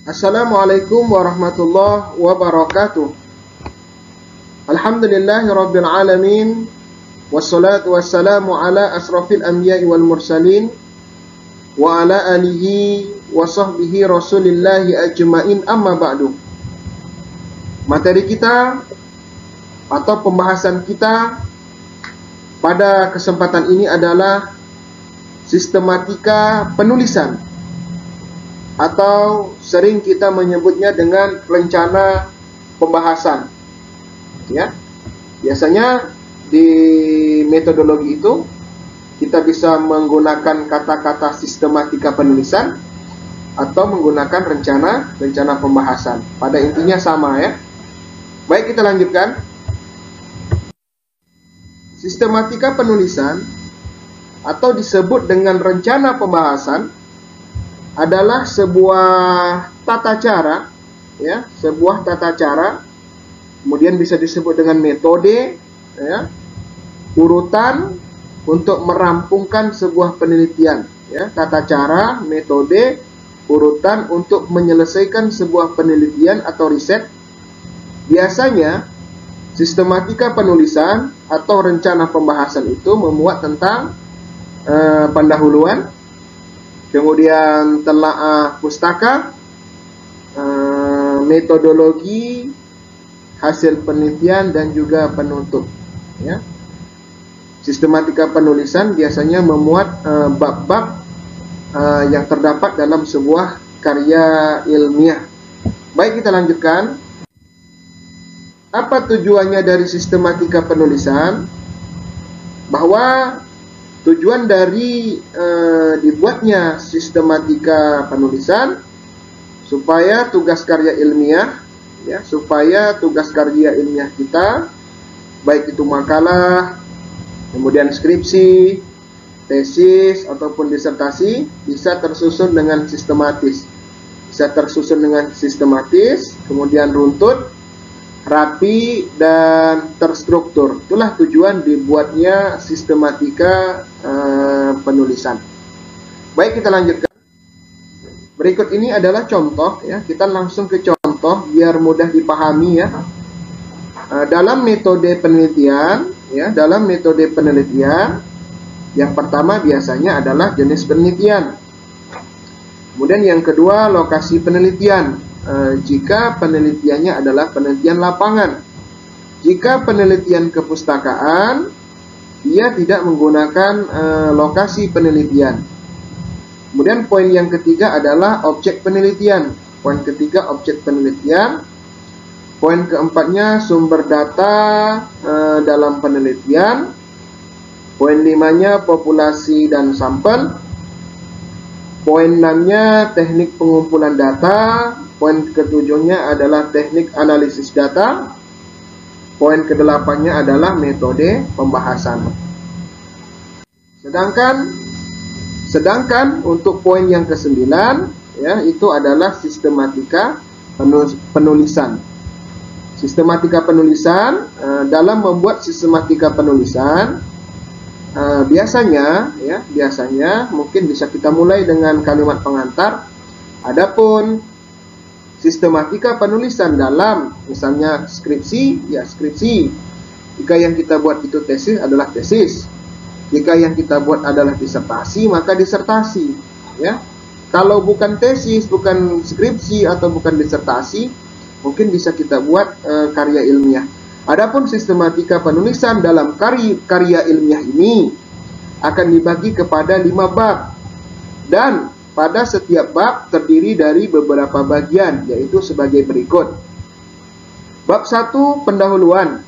Assalamualaikum warahmatullahi wabarakatuh. Alhamdulillahirabbil alamin, wassalatu wassalamu ala asrafil anbiya'i wal mursalin wa ala alihi wa sahbihi rasulillahi ajmain, amma ba'du. Materi kita atau pembahasan kita pada kesempatan ini adalah sistematika penulisan, atau sering kita menyebutnya dengan rencana pembahasan. Ya, biasanya di metodologi itu kita bisa menggunakan kata-kata sistematika penulisan atau menggunakan rencana pembahasan. Pada intinya sama ya. Baik, kita lanjutkan. Sistematika penulisan atau disebut dengan rencana pembahasan adalah sebuah tata cara, ya, sebuah tata cara, kemudian bisa disebut dengan metode, ya, urutan untuk merampungkan sebuah penelitian, ya, tata cara, metode, urutan untuk menyelesaikan sebuah penelitian atau riset. Biasanya sistematika penulisan atau rencana pembahasan itu memuat tentang pendahuluan, kemudian telaah pustaka, metodologi, hasil penelitian, dan juga penutup. Ya. Sistematika penulisan biasanya memuat bab-bab yang terdapat dalam sebuah karya ilmiah. Baik, kita lanjutkan. Apa tujuannya dari sistematika penulisan? Bahwa tujuan dari dibuatnya sistematika penulisan supaya tugas karya ilmiah, ya, supaya tugas karya ilmiah kita, baik itu makalah, kemudian skripsi, tesis ataupun disertasi, bisa tersusun dengan sistematis. Bisa tersusun dengan sistematis, kemudian runtut, rapi, dan terstruktur. Itulah tujuan dibuatnya sistematika penulisan. Baik, kita lanjutkan. Berikut ini adalah contoh, ya. Kita langsung ke contoh biar mudah dipahami, ya. Dalam metode penelitian, ya, dalam metode penelitian, yang pertama biasanya adalah jenis penelitian. Kemudian yang kedua, lokasi penelitian. Jika penelitiannya adalah penelitian lapangan. Jika penelitian kepustakaan, dia tidak menggunakan lokasi penelitian. Kemudian poin yang ketiga adalah objek penelitian. Poin ketiga, objek penelitian. Poin keempatnya, sumber data dalam penelitian. Poin limanya, populasi dan sampel. Poin 6-nya, teknik pengumpulan data. Poin ketujuhnya adalah teknik analisis data. Poin ke-8-nya adalah metode pembahasan. Sedangkan untuk poin yang ke-9, ya, itu adalah sistematika penulisan. Sistematika penulisan, dalam membuat sistematika penulisan, biasanya mungkin bisa kita mulai dengan kalimat pengantar. Adapun sistematika penulisan dalam misalnya skripsi, ya skripsi. Jika yang kita buat itu tesis, adalah tesis. Jika yang kita buat adalah disertasi, maka disertasi, ya. Kalau bukan tesis, bukan skripsi atau bukan disertasi, mungkin bisa kita buat karya ilmiah. Adapun sistematika penulisan dalam karya ilmiah ini akan dibagi kepada 5 bab, dan pada setiap bab terdiri dari beberapa bagian, yaitu sebagai berikut. Bab 1, pendahuluan,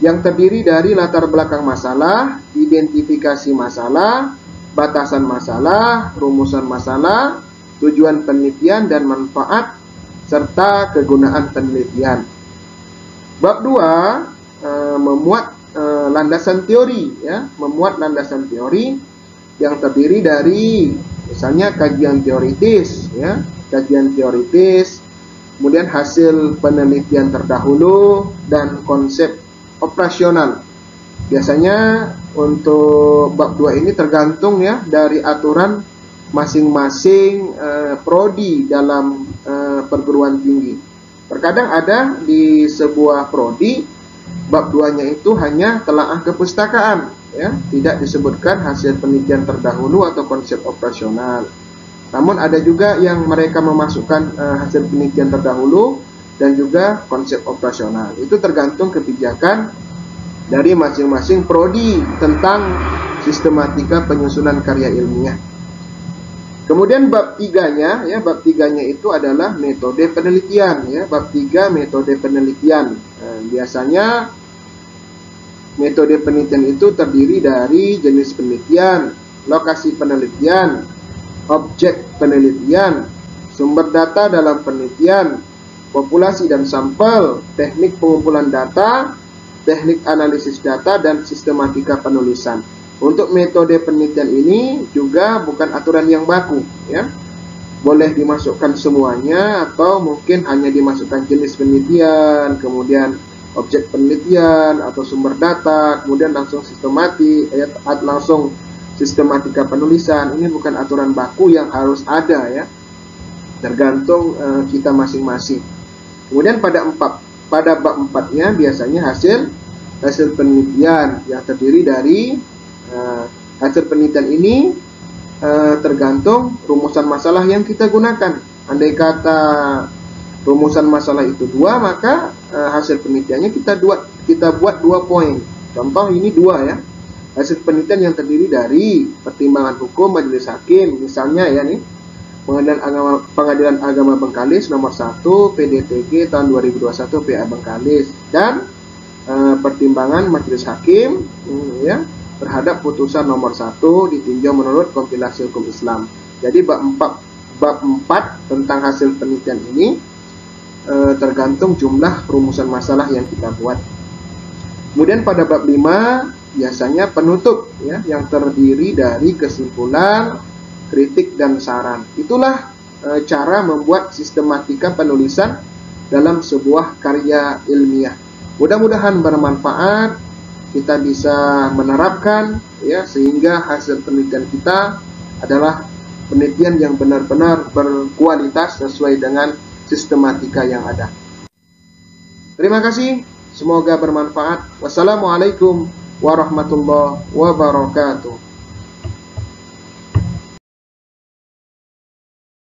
yang terdiri dari latar belakang masalah, identifikasi masalah, batasan masalah, rumusan masalah, tujuan penelitian dan manfaat, serta kegunaan penelitian. Bab 2 memuat landasan teori, ya, memuat landasan teori, yang terdiri dari misalnya kajian teoritis, ya, kajian teoritis, kemudian hasil penelitian terdahulu dan konsep operasional. Biasanya untuk bab 2 ini tergantung ya dari aturan masing-masing prodi dalam perguruan tinggi. Terkadang ada di sebuah prodi bab 2-nya itu hanya telaah kepustakaan, ya, tidak disebutkan hasil penelitian terdahulu atau konsep operasional. Namun ada juga yang mereka memasukkan hasil penelitian terdahulu dan juga konsep operasional. Itu tergantung kebijakan dari masing-masing prodi tentang sistematika penyusunan karya ilmiah. Kemudian bab 3-nya, ya, bab 3-nya itu adalah metode penelitian, ya, bab 3 metode penelitian. Biasanya metode penelitian itu terdiri dari jenis penelitian, lokasi penelitian, objek penelitian, sumber data dalam penelitian, populasi dan sampel, teknik pengumpulan data, teknik analisis data, dan sistematika penulisan. Untuk metode penelitian ini juga bukan aturan yang baku, ya. Boleh dimasukkan semuanya atau mungkin hanya dimasukkan jenis penelitian, kemudian objek penelitian atau sumber data, kemudian langsung langsung sistematika penulisan. Ini bukan aturan baku yang harus ada, ya. Tergantung kita masing-masing. Kemudian pada bab 4-nya biasanya hasil penelitian yang terdiri dari hasil penelitian ini tergantung rumusan masalah yang kita gunakan. Andai kata rumusan masalah itu 2, maka hasil penelitiannya kita buat 2 poin. Contoh ini 2, ya. Hasil penelitian yang terdiri dari pertimbangan hukum majelis hakim, misalnya ya nih, Pengadilan Agama Bengkalis nomor 1 PDTG tahun 2021 PA Bengkalis, dan pertimbangan majelis hakim ya terhadap putusan nomor 1 ditinjau menurut kompilasi hukum Islam. Jadi bab 4 tentang hasil penelitian ini tergantung jumlah rumusan masalah yang kita buat. Kemudian pada bab 5 biasanya penutup, ya, yang terdiri dari kesimpulan, kritik, dan saran. Itulah cara membuat sistematika penulisan dalam sebuah karya ilmiah. Mudah-mudahan bermanfaat, kita bisa menerapkan, ya, sehingga hasil penelitian kita adalah penelitian yang benar-benar berkualitas sesuai dengan sistematika yang ada. Terima kasih, semoga bermanfaat. Wassalamualaikum warahmatullahi wabarakatuh.